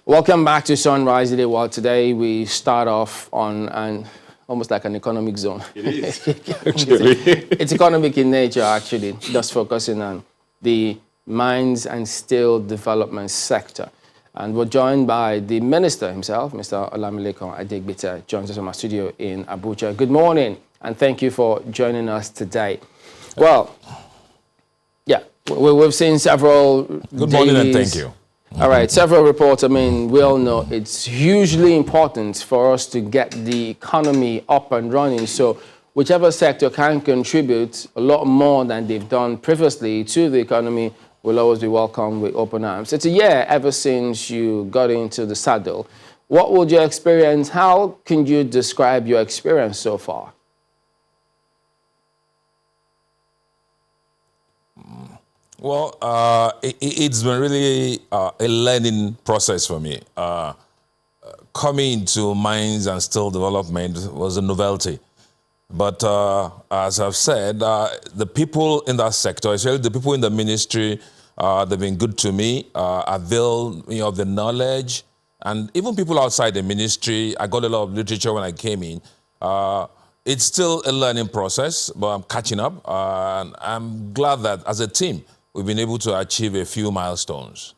Welcome back to Sunrise Today. Well, today we start off on almost like an economic zone. It is, actually. It's economic in nature, actually, just focusing on the mines and steel development sector. And we're joined by the minister himself, Mr. Olamilekan Adegbite, joins us from our studio in Abuja. Good morning, and thank you for joining us today. Well, yeah, we've seen several Good morning and thank you. All right, several reports. I mean, we all know it's hugely important for us to get the economy up and running. So whichever sector can contribute a lot more than they've done previously to the economy will always be welcomed with open arms. It's a year ever since you got into the saddle. What would your experience, how can you describe your experience so far? Well, it's been really a learning process for me. Coming into mines and steel development was a novelty. But as I've said, the people in that sector, especially the people in the ministry, they've been good to me, availed me of the knowledge. And even people outside the ministry, I got a lot of literature when I came in. It's still a learning process, but I'm catching up. And I'm glad that as a team, we've been able to achieve a few milestones.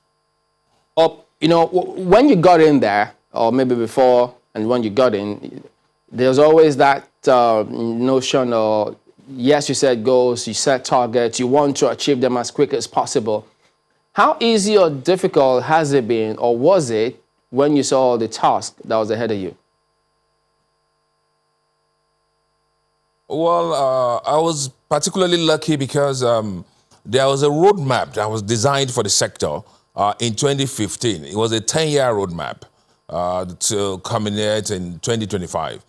You know, when you got in there, or maybe before and when you got in, there's always that notion of, yes, you set goals, you set targets, you want to achieve them as quick as possible. How easy or difficult has it been, or was it, when you saw the task that was ahead of you? Well, I was particularly lucky because there was a roadmap that was designed for the sector in 2015. It was a 10-year roadmap to culminate in 2025.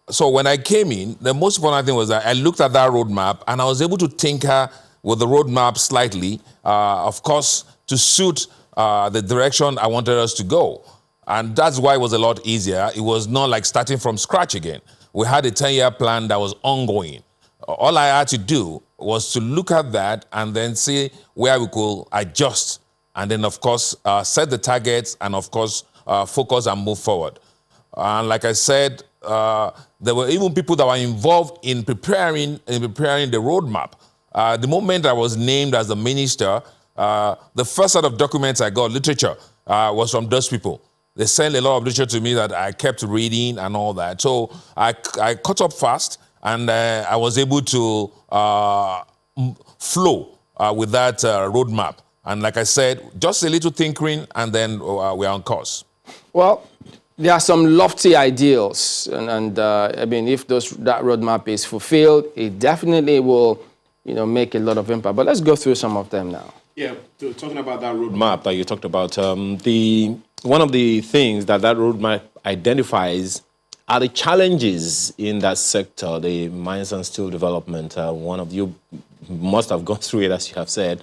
So when I came in, the most important thing was that I looked at that roadmap and I was able to tinker with the roadmap slightly, of course, to suit the direction I wanted us to go. And that's why it was a lot easier. It was not like starting from scratch again. We had a 10-year plan that was ongoing. All I had to do was to look at that and then see where we could adjust. And then, of course, set the targets and, of course, focus and move forward. And like I said, there were even people that were involved in preparing the roadmap. The moment I was named as the minister, the first set of documents I got, literature, was from those people. They sent a lot of literature to me that I kept reading and all that. So I caught up fast. And I was able to flow with that roadmap. And like I said, just a little tinkering, and then we're on course. Well, there are some lofty ideals. And I mean, if that roadmap is fulfilled, it definitely will, make a lot of impact. But let's go through some of them now. Yeah, talking about that roadmap that you talked about, one of the things that roadmap identifies are the challenges in that sector, the mines and steel development. One of you must have gone through it, as you have said.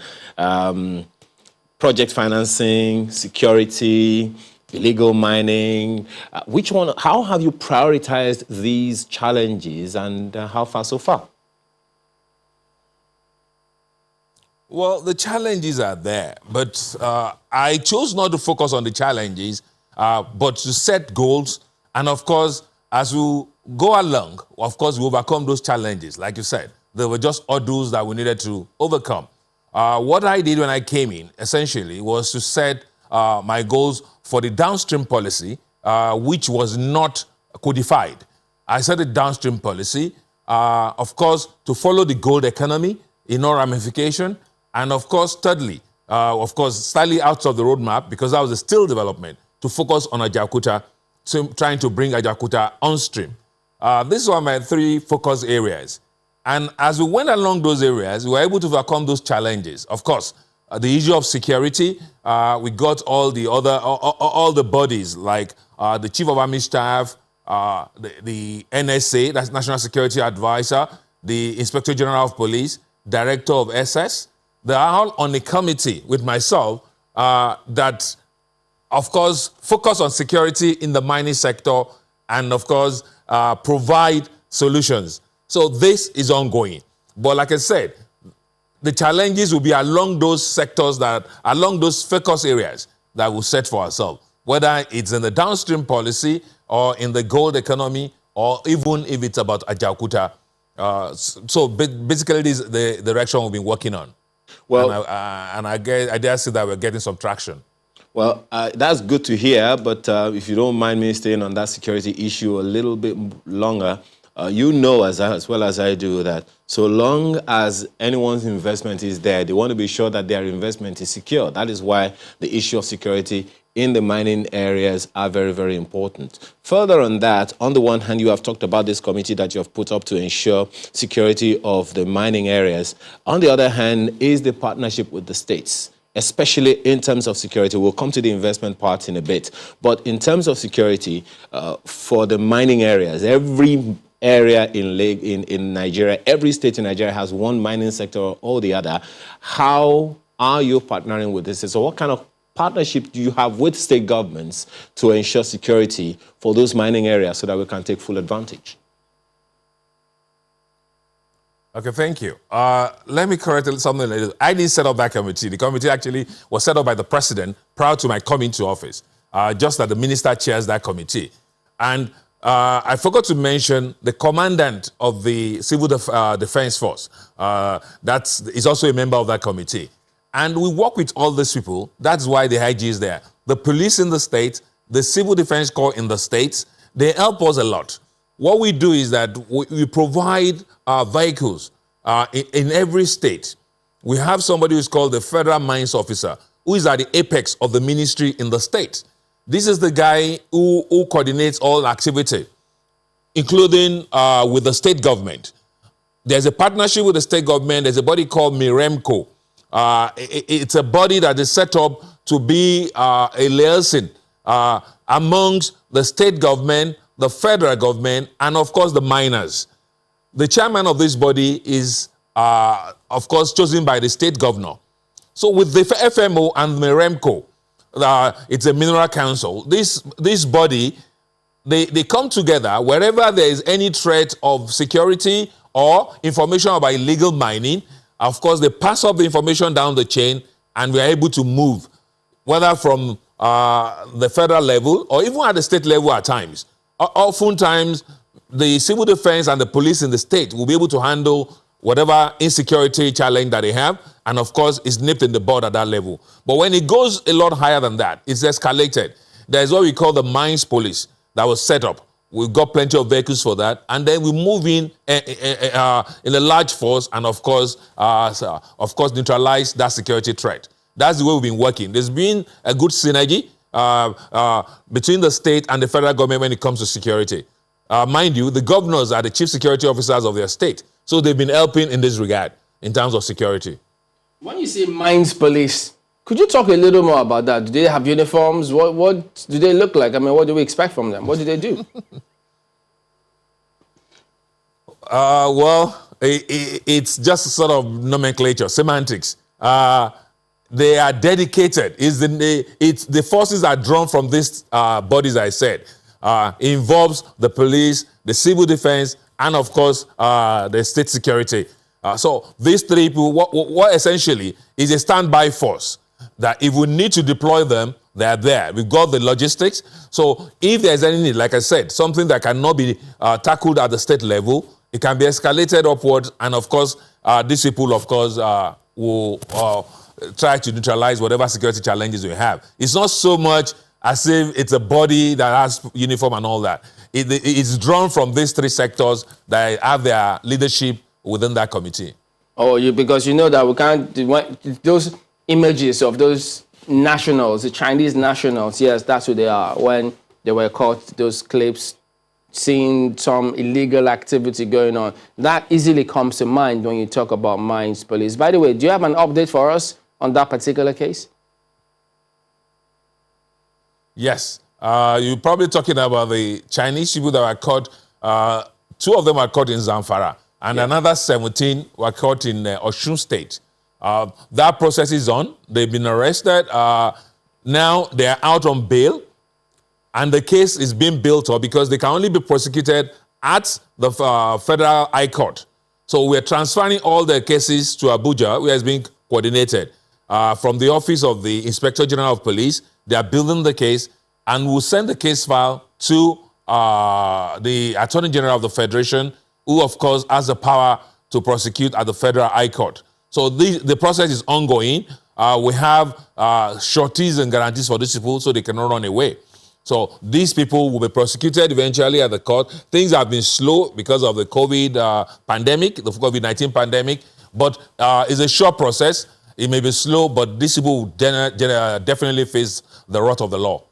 Project financing, security, illegal mining. How have you prioritized these challenges, and how far so far? Well, the challenges are there, but I chose not to focus on the challenges, but to set goals. And of course, as we go along, of course, we overcome those challenges. Like you said, there were just hurdles that we needed to overcome. What I did when I came in, essentially, was to set my goals for the downstream policy, which was not codified. I set a downstream policy, of course, to follow the gold economy in all ramification. And of course, thirdly, slightly out of the roadmap, because that was a steel development, to focus on Ajaokuta, trying to bring Ajaokuta on stream. These were my three focus areas. And as we went along those areas, we were able to overcome those challenges. Of course, the issue of security, we got all the bodies, like the Chief of Army Staff, the NSA, that's National Security Advisor, the Inspector General of Police, Director of SS. They are all on a committee with myself that, of course, focus on security in the mining sector and, of course, provide solutions. So this is ongoing. But like I said, the challenges will be along those sectors along those focus areas that we'll set for ourselves. whether it's in the downstream policy or in the gold economy, or even if it's about Ajaokuta. So basically, this is the direction we've been working on. Well, and I dare say that we're getting some traction. Well, that's good to hear, but if you don't mind me staying on that security issue a little bit longer, you know as well as I do that so long as anyone's investment is there, they want to be sure that their investment is secure. That is why the issue of security in the mining areas are very, very important. Further on that, on the one hand, you have talked about this committee that you have put up to ensure security of the mining areas. On the other hand, is the partnership with the states, especially in terms of security. We'll come to the investment part in a bit. But in terms of security, for the mining areas, every area in Nigeria, every state in Nigeria has one mining sector or the other. How are you partnering with this? So what kind of partnership do you have with state governments to ensure security for those mining areas so that we can take full advantage? Okay, thank you. Let me correct something. I didn't set up that committee. The committee actually was set up by the president prior to my coming to office, just that the minister chairs that committee. And I forgot to mention the commandant of the Civil Defense Force. Is also a member of that committee. And we work with all these people. That's why the IG is there. The police in the state, the Civil Defense Corps in the states, they help us a lot. What we do is that we provide vehicles in every state. We have somebody who's called the Federal Mines Officer, who is at the apex of the ministry in the state. This is the guy who coordinates all activity, including with the state government. There's a partnership with the state government. There's a body called Miremco. It's a body that is set up to be a liaison amongst the state government, the federal government, and of course the miners. The chairman of this body is, of course, chosen by the state governor. So with the FMO and Miremco, it's a mineral council. This body, they come together wherever there is any threat of security or information about illegal mining. Of course, they pass up the information down the chain, and we are able to move, whether from the federal level or even at the state level at times. Oftentimes, the civil defense and the police in the state will be able to handle whatever insecurity challenge that they have, and of course, it's nipped in the bud at that level. But when it goes a lot higher than that, it's escalated. There's what we call the mines police that was set up. We've got plenty of vehicles for that, and then we move in a large force, and of course, neutralize that security threat. That's the way we've been working. There's been a good synergy between the state and the federal government when it comes to security. Mind you, the governors are the chief security officers of their state, so they've been helping in this regard in terms of security. When you say mines police, could you talk a little more about that? Do they have uniforms? What do they look like? I mean, what do we expect from them? What do they do? It's just sort of nomenclature, semantics. They are dedicated. The forces are drawn from these bodies I said. It involves the police, the civil defense, and of course, the state security. So these three people, what essentially is a standby force that if we need to deploy them, they're there. We've got the logistics. So if there's any need, like I said, something that cannot be tackled at the state level, it can be escalated upwards. And of course, these people, of course, will try to neutralize whatever security challenges we have. It's not so much as if it's a body that has uniform and all that. It's drawn from these three sectors that have their leadership within that committee. Oh, because you know that we can't, those images of those nationals, the Chinese nationals, yes, that's who they are. When they were caught, those clips, seeing some illegal activity going on, that easily comes to mind when you talk about mines police. By the way, do you have an update for us on that particular case? Yes. You're probably talking about the Chinese people that were caught. 2 of them were caught in Zamfara, and another 17 were caught in Osun State. That process is on. They've been arrested. Now they're out on bail, and the case is being built up because they can only be prosecuted at the Federal High Court. So we're transferring all the cases to Abuja, where it's being coordinated. From the Office of the Inspector General of Police, they are building the case. and we'll send the case file to the Attorney General of the Federation, who, of course, has the power to prosecute at the Federal High Court. So the process is ongoing. We have sureties and guarantees for these people so they cannot run away. So these people will be prosecuted eventually at the court. Things have been slow because of the COVID pandemic, the COVID-19 pandemic, but it's a short process. It may be slow, but these people will definitely face the wrath of the law.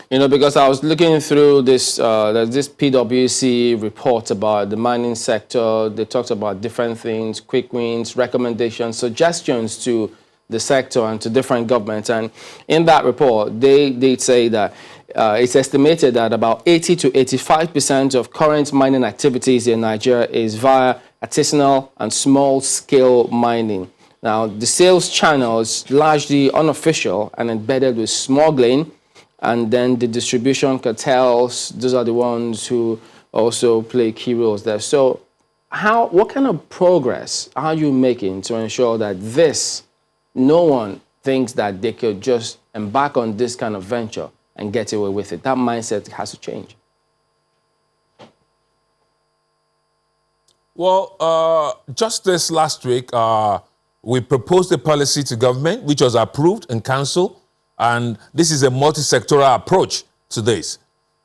You know, because I was looking through this, this PwC report about the mining sector. They talked about different things, quick wins, recommendations, suggestions to the sector and to different governments. And in that report, they did say that it's estimated that about 80 to 85% of current mining activities in Nigeria is via artisanal and small-scale mining. Now, the sales channel is largely unofficial and embedded with smuggling, and then the distribution cartels, those are the ones who also play key roles there. So what kind of progress are you making to ensure that no one thinks that they could just embark on this kind of venture and get away with it? That mindset has to change. Well, just this last week, we proposed a policy to government, which was approved in council, and this is a multi-sectoral approach to this.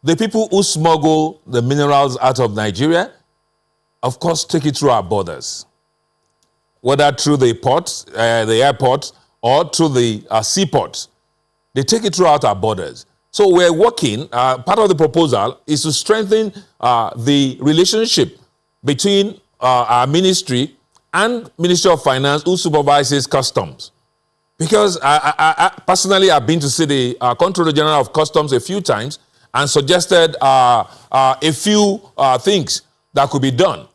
The people who smuggle the minerals out of Nigeria, of course, take it through our borders, whether through the ports, the airports, or through the seaports. They take it throughout our borders. So we're working, part of the proposal is to strengthen the relationship between our ministry and Ministry of Finance, who supervises customs. Because I personally have been to see the Controller General of Customs a few times and suggested a few things that could be done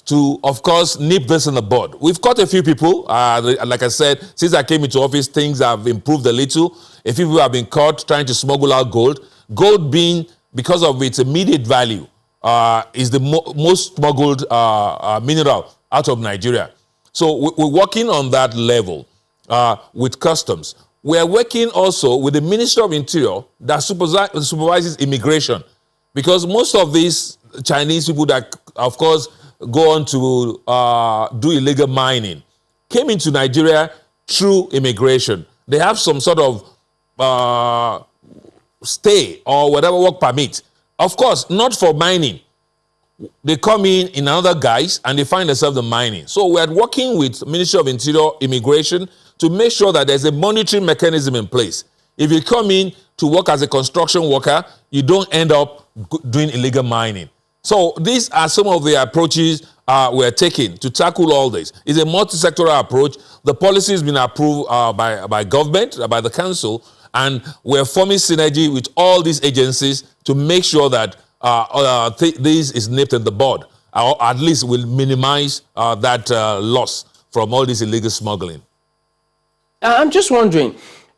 to, of course, nip this in the bud. We've caught a few people. Like I said, since I came into office, things have improved a little. A few people have been caught trying to smuggle out gold. Gold being, because of its immediate value, is the most smuggled mineral out of Nigeria. So we're working on that level with customs. We're working also with the Ministry of Interior that supervises immigration, because most of these Chinese people that, of course, go on to do illegal mining came into Nigeria through immigration. They have some sort of stay or whatever work permit. Of course, not for mining. They come in another guise and they find themselves in mining. So we're working with Ministry of Interior, Immigration, to make sure that there's a monitoring mechanism in place. If you come in to work as a construction worker, you don't end up doing illegal mining. So these are some of the approaches we're taking to tackle all this. It's a multi-sectoral approach. The policy has been approved by government, by the council, and we're forming synergy with all these agencies to make sure that this is nipped in the bud, or at least will minimize that loss from all this illegal smuggling. I'm just wondering,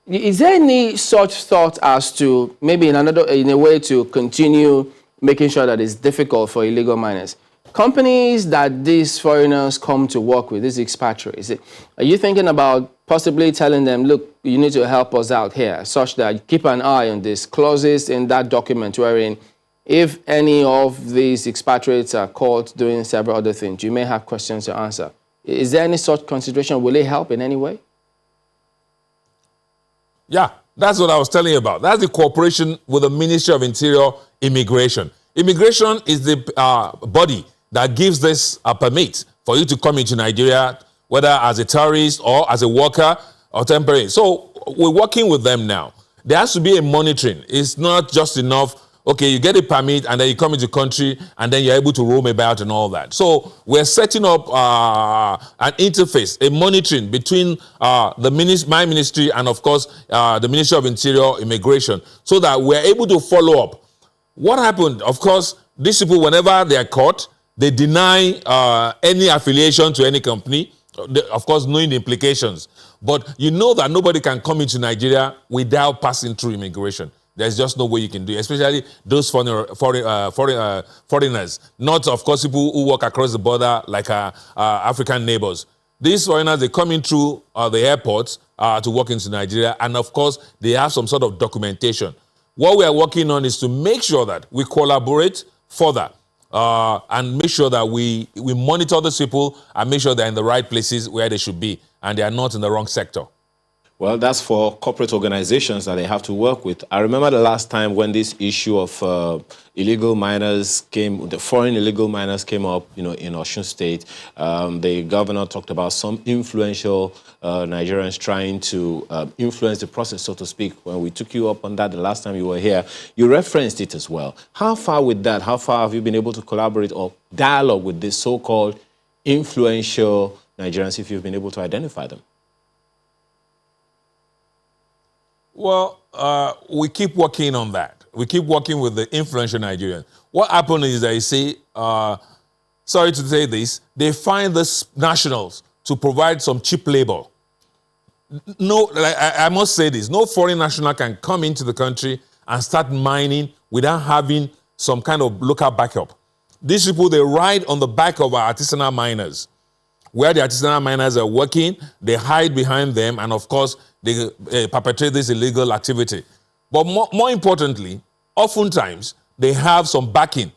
is there any such thought as to maybe in a way to continue making sure that it's difficult for illegal miners? Companies that these foreigners come to work with, these expatriates, are you thinking about possibly telling them, look, you need to help us out here, such that you keep an eye on these clauses in that document wherein if any of these expatriates are caught doing several other things, you may have questions to answer. Is there any such consideration? Will it help in any way? Yeah, that's what I was telling you about. That's the cooperation with the Ministry of Interior, Immigration. Immigration is the body that gives this permit for you to come into Nigeria, whether as a tourist or as a worker or temporary. So we're working with them now. There has to be a monitoring. It's not just enough, okay, you get a permit and then you come into the country and then you're able to roam about and all that. So we're setting up an interface, a monitoring between my ministry and, of course, the Ministry of Interior, Immigration, so that we're able to follow up. What happened? Of course, these people, whenever they are caught, they deny any affiliation to any company, of course, knowing the implications. But you know that nobody can come into Nigeria without passing through immigration. There's just no way you can do it, especially those foreigners, not, of course, people who walk across the border like our African neighbors. These foreigners, they come in through the airports to walk into Nigeria, and, of course, they have some sort of documentation. What we are working on is to make sure that we collaborate further and make sure that we monitor those people and make sure they're in the right places where they should be and they are not in the wrong sector. Well, that's for corporate organizations that they have to work with. I remember the last time when this issue of illegal miners the foreign illegal miners came up, in Osun State. The governor talked about some influential Nigerians trying to influence the process, so to speak. When we took you up on that the last time you were here, you referenced it as well. How far with that? How far have you been able to collaborate or dialogue with this so-called influential Nigerians, if you've been able to identify them? Well, we keep working on that. We keep working with the influential Nigerians. What happened is that you see, sorry to say this, they find the nationals to provide some cheap labor. No, I must say this, no foreign national can come into the country and start mining without having some kind of local backup. These people, they ride on the back of our artisanal miners. Where the artisanal miners are working, they hide behind them, and of course, they perpetrate this illegal activity. But more importantly, oftentimes, they have some backing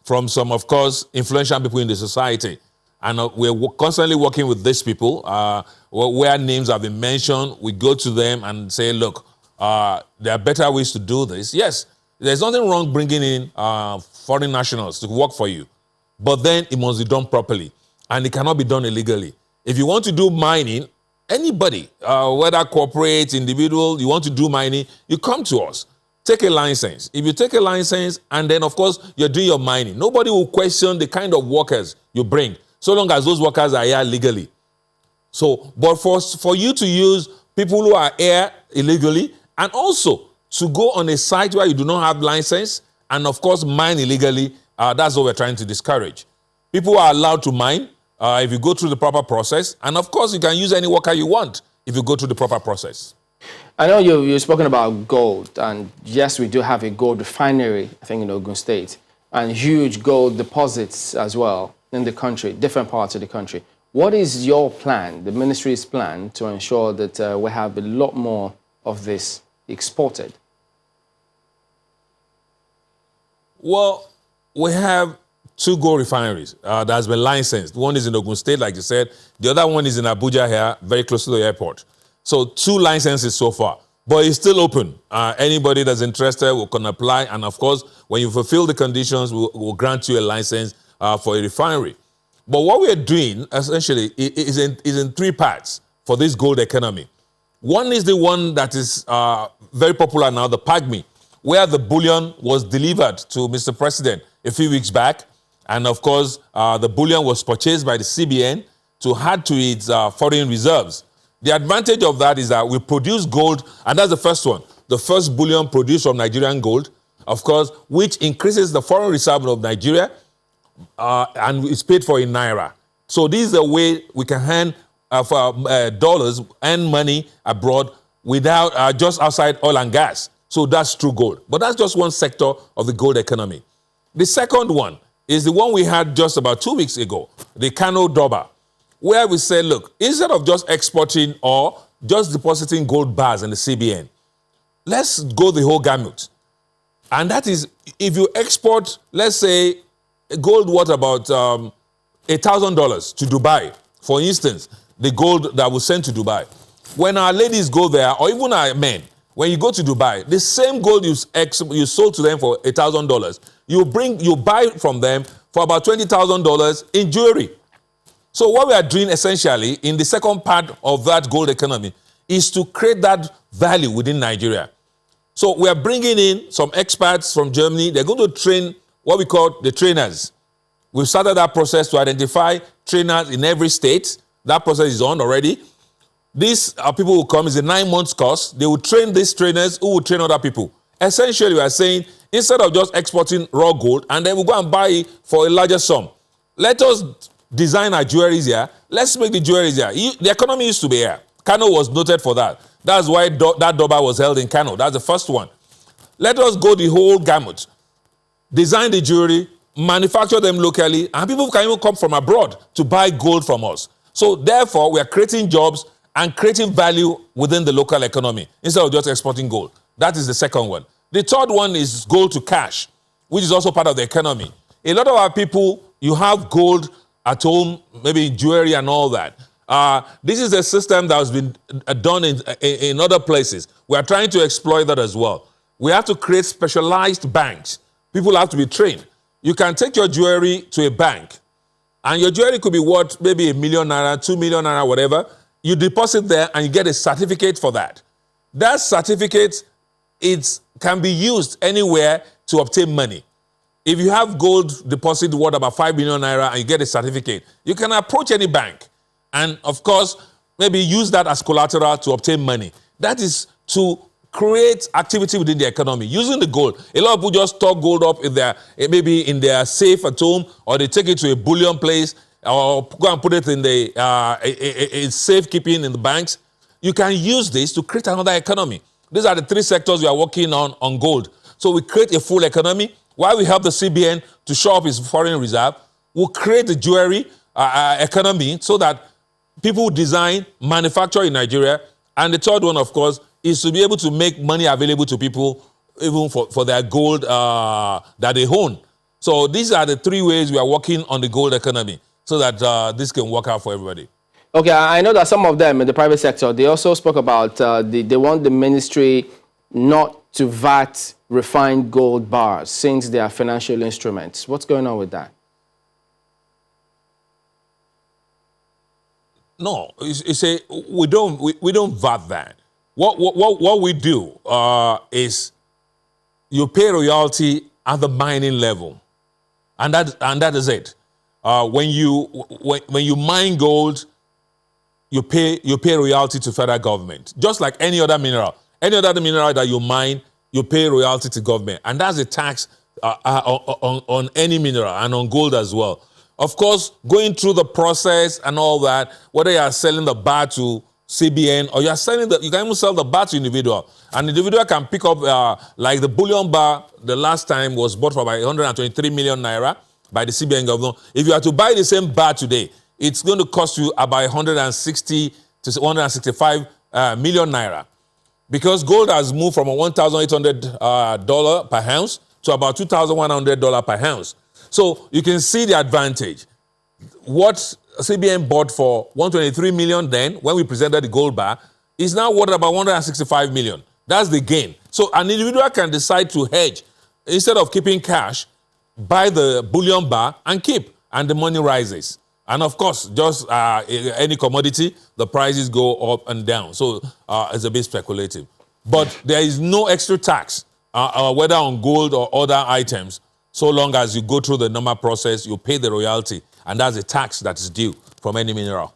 from some, of course, influential people in the society. And we're constantly working with these people. Where names have been mentioned, we go to them and say, look, there are better ways to do this. Yes, there's nothing wrong bringing in foreign nationals to work for you. But then it must be done properly. And it cannot be done illegally. If you want to do mining, anybody, whether corporate, individual, you want to do mining, you come to us. Take a license. If you take a license and then, of course, you're doing your mining, nobody will question the kind of workers you bring, so long as those workers are here legally. So, but for you to use people who are here illegally and also to go on a site where you do not have license and, of course, mine illegally, that's what we're trying to discourage. People are allowed to mine. If you go through the proper process. And of course, you can use any worker you want if you go through the proper process. I know you've spoken about gold, and yes, we do have a gold refinery, I think, in Ogun State, and huge gold deposits as well in the country, different parts of the country. What is your plan, the ministry's plan, to ensure that we have a lot more of this exported? Well, we have 2 gold refineries that has been licensed. One is in Ogun State, like you said. The other one is in Abuja here, very close to the airport. So 2 licenses so far. But it's still open. Anybody that's interested can apply. And of course, when you fulfill the conditions, we'll grant you a license for a refinery. But what we're doing, essentially, is in 3 parts for this gold economy. One is the one that is very popular now, the PAGMI, where the bullion was delivered to Mr. President a few weeks back. And of course, the bullion was purchased by the CBN to add to its foreign reserves. The advantage of that is that we produce gold, and that's the first one. The first bullion produced from Nigerian gold, of course, which increases the foreign reserve of Nigeria, and it's paid for in Naira. So this is a way we can hand dollars and money abroad without just outside oil and gas. So that's true gold. But that's just one sector of the gold economy. The second one is the one we had just about 2 weeks ago, the Kano Doba, where we said, look, instead of just exporting or just depositing gold bars in the CBN, let's go the whole gamut. And that is, if you export, let's say, gold worth about $1,000 to Dubai, for instance, the gold that was sent to Dubai. When our ladies go there, or even our men, when you go to Dubai, the same gold you sold to them for $1,000, you buy from them for about $20,000 in jewelry. So what we are doing essentially in the second part of that gold economy is to create that value within Nigeria. So we are bringing in some experts from Germany. They're going to train what we call the trainers. We've started that process to identify trainers in every state. That process is on already. These people who come, is a 9-month course. They will train these trainers who will train other people. Essentially, we are saying, instead of just exporting raw gold, and then we'll go and buy it for a larger sum, let us design our jewelry here. Let's make the jewelry here. The economy used to be here. Kano was noted for that. That's why that Doba was held in Kano. That's the first one. Let us go the whole gamut. Design the jewelry, manufacture them locally, and people can even come from abroad to buy gold from us. So therefore, we are creating jobs and creating value within the local economy instead of just exporting gold. That is the second one. The third one is gold to cash, which is also part of the economy. A lot of our people, you have gold at home, maybe in jewelry and all that. This is a system that has been done in other places. We are trying to exploit that as well. We have to create specialized banks. People have to be trained. You can take your jewelry to a bank, and your jewelry could be worth maybe ₦1 million, ₦2 million, whatever. You deposit there, and you get a certificate for that. That certificate, it can be used anywhere to obtain money. If you have gold deposit worth about ₦5 million and you get a certificate, you can approach any bank and, of course, maybe use that as collateral to obtain money. That is to create activity within the economy using the gold. A lot of people just store gold up in their, maybe in their safe at home, or they take it to a bullion place, or go and put it in the safekeeping in the banks. You can use this to create another economy. These are the three sectors we are working on gold. So we create a full economy. While we help the CBN to show up its foreign reserve, we'll create the jewelry economy so that people design, manufacture in Nigeria. And the third one, of course, is to be able to make money available to people even for their gold that they own. So these are the three ways we are working on the gold economy so that this can work out for everybody. Okay, I know that some of them in the private sector, they also spoke about they want the ministry not to VAT refined gold bars since they are financial instruments. What's going on with that? No, you say we don't VAT that. What we do is you pay royalty at the mining level, and that is it. When you mine gold, you pay royalty to federal government, just like any other mineral. Any other mineral that you mine, you pay royalty to government, and that's a tax on any mineral and on gold as well. Of course, going through the process and all that, whether you are selling the bar to CBN or you are selling you can even sell the bar to individual. An individual can pick up, like the bullion bar, the last time was bought for about 123 million naira by the CBN governor. If you are to buy the same bar today, it's going to cost you about 160 to 165 million naira. Because gold has moved from a $1,800 per ounce to about $2,100 per ounce. So you can see the advantage. What CBN bought for 123 million then, when we presented the gold bar, is now worth about 165 million. That's the gain. So an individual can decide to hedge. Instead of keeping cash, buy the bullion bar and keep, and the money rises. And of course, just any commodity, the prices go up and down. So it's a bit speculative. But there is no extra tax, whether on gold or other items, so long as you go through the normal process, you pay the royalty, and that's a tax that is due from any mineral.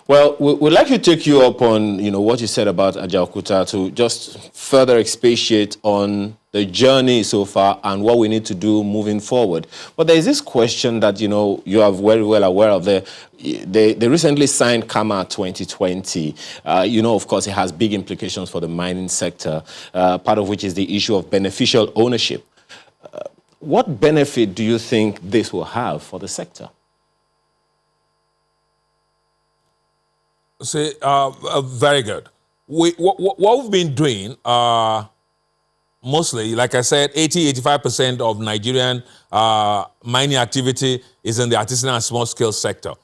Well, we'd like to take you up on, what you said about Ajaokuta to just further expatiate on the journey so far and what we need to do moving forward. But there is this question that, you are very well aware of. They recently signed CAMA 2020. Of course, it has big implications for the mining sector, part of which is the issue of beneficial ownership. What benefit do you think this will have for the sector? Very good. What we've been doing, mostly, like I said, 85% of Nigerian mining activity is in the artisanal and small-scale sector.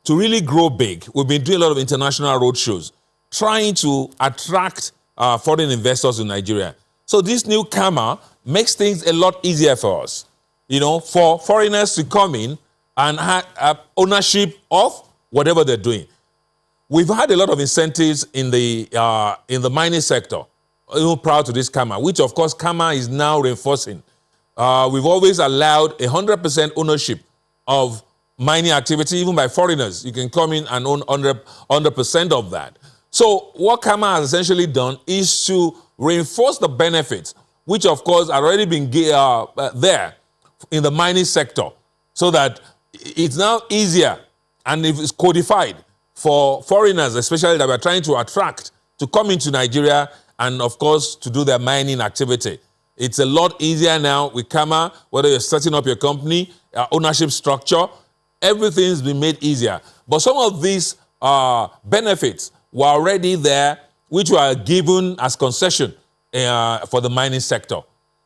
To really grow big, we've been doing a lot of international roadshows, trying to attract foreign investors in Nigeria. So this new CAMA makes things a lot easier for us, for foreigners to come in and have ownership of whatever they're doing. We've had a lot of incentives in the mining sector, prior to this CAMA, which of course CAMA is now reinforcing. We've always allowed 100% ownership of mining activity, even by foreigners. You can come in and own 100% of that. So what CAMA has essentially done is to reinforce the benefits, which of course are already been there in the mining sector, so that it's now easier and if it's codified for foreigners, especially that we're trying to attract, to come into Nigeria and, of course, to do their mining activity. It's a lot easier now with CAMA, whether you're setting up your company, ownership structure, everything's been made easier. But some of these benefits were already there, which were given as concession for the mining sector.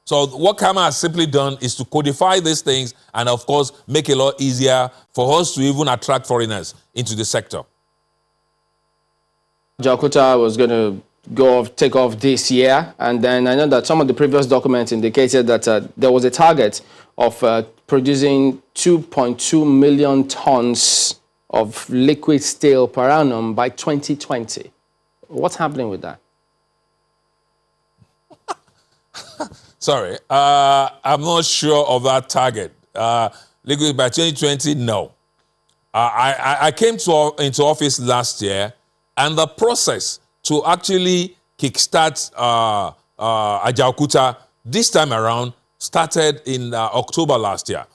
So what CAMA has simply done is to codify these things and, of course, make it a lot easier for us to even attract foreigners into the sector. Ajaokuta was going to take off this year, and then I know that some of the previous documents indicated that there was a target of producing 2.2 million tons of liquid steel per annum by 2020. What's happening with that? Sorry, I'm not sure of that target. Liquid by 2020, no. I came into office last year, and the process to actually kickstart Ajaokuta this time around started in October last year.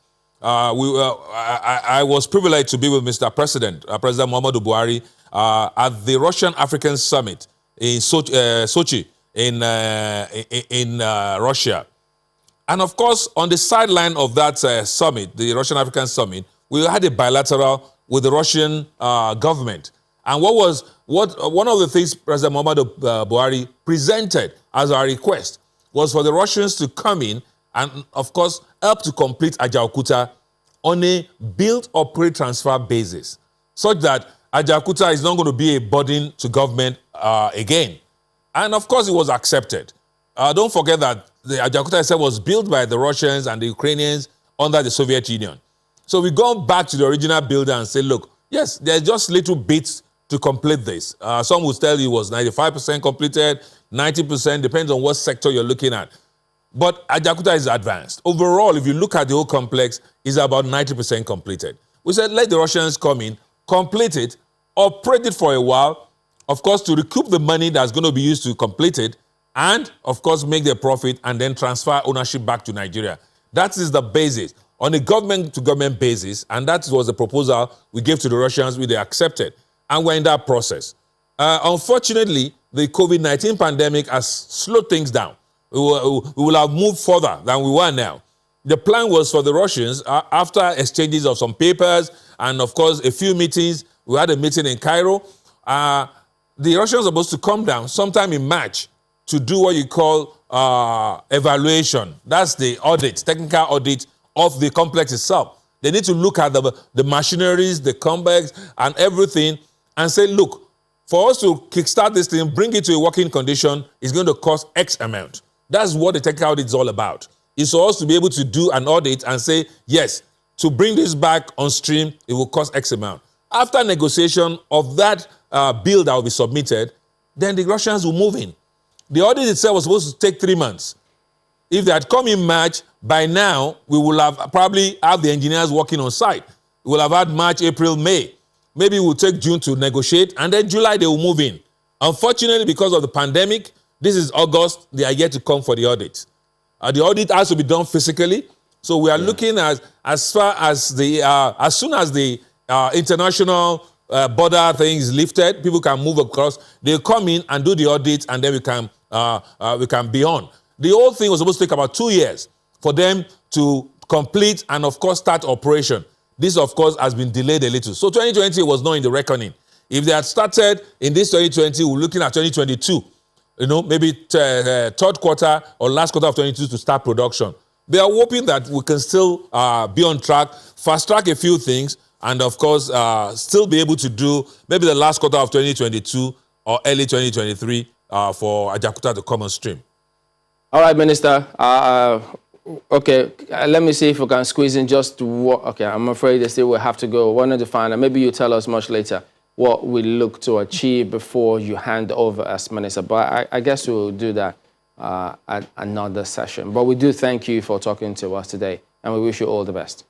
I was privileged to be with Mr. President, President Muhammadu Buhari, at the Russian-African Summit in Sochi in Russia. And of course, on the sideline of that summit, the Russian-African Summit, we had a bilateral with the Russian government. And one of the things President Muhammadu Buhari presented as our request was for the Russians to come in and, of course, help to complete Ajaokuta on a build, operate, transfer basis, such that Ajaokuta is not going to be a burden to government again. And, of course, it was accepted. Don't forget that the Ajaokuta itself was built by the Russians and the Ukrainians under the Soviet Union. So we go back to the original builder and say, look, yes, there's just little bits to complete this. Some will tell you it was 95% completed, 90%, depends on what sector you're looking at. But Ajaokuta is advanced. Overall, if you look at the whole complex, it's about 90% completed. We said, let the Russians come in, complete it, operate it for a while, of course, to recoup the money that's going to be used to complete it, and, of course, make their profit and then transfer ownership back to Nigeria. That is the basis, on a government-to-government basis, and that was the proposal we gave to the Russians, which they accepted, and we're in that process. Unfortunately, the COVID-19 pandemic has slowed things down. We will have moved further than we were now. The plan was for the Russians, after exchanges of some papers and, of course, a few meetings, we had a meeting in Cairo, the Russians were supposed to come down sometime in March to do what you call evaluation. That's the audit, technical audit of the complex itself. They need to look at the machineries, the complex, and everything, and say, look, for us to kickstart this thing, bring it to a working condition, is going to cost X amount. That's what the technical audit is all about. It's for us to be able to do an audit and say, yes, to bring this back on stream, it will cost X amount. After negotiation of that bill that will be submitted, then the Russians will move in. The audit itself was supposed to take 3 months. If they had come in March, by now, we will have probably have the engineers working on site. We will have had March, April, May. Maybe we'll take June to negotiate, and then July they will move in. Unfortunately, because of the pandemic, this is August, they are yet to come for the audit. The audit has to be done physically, so we are looking at as soon as the international border thing is lifted, people can move across, they'll come in and do the audit, and then we can be on. The whole thing was supposed to take about 2 years for them to complete and, of course, start operation. This, of course, has been delayed a little. So 2020 was not in the reckoning. If they had started in this 2020, we're looking at 2022. Maybe third quarter or last quarter of 2022 to start production. They are hoping that we can still be on track, fast track a few things, and of course, still be able to do maybe the last quarter of 2022 or early 2023 for Ajaokuta to come on stream. All right, Minister. Okay, let me see if we can squeeze in just what. Okay, I'm afraid they still will have to go. Wanted to find out. Maybe you tell us much later what we look to achieve before you hand over as Minister. But I guess we'll do that at another session. But we do thank you for talking to us today, and we wish you all the best.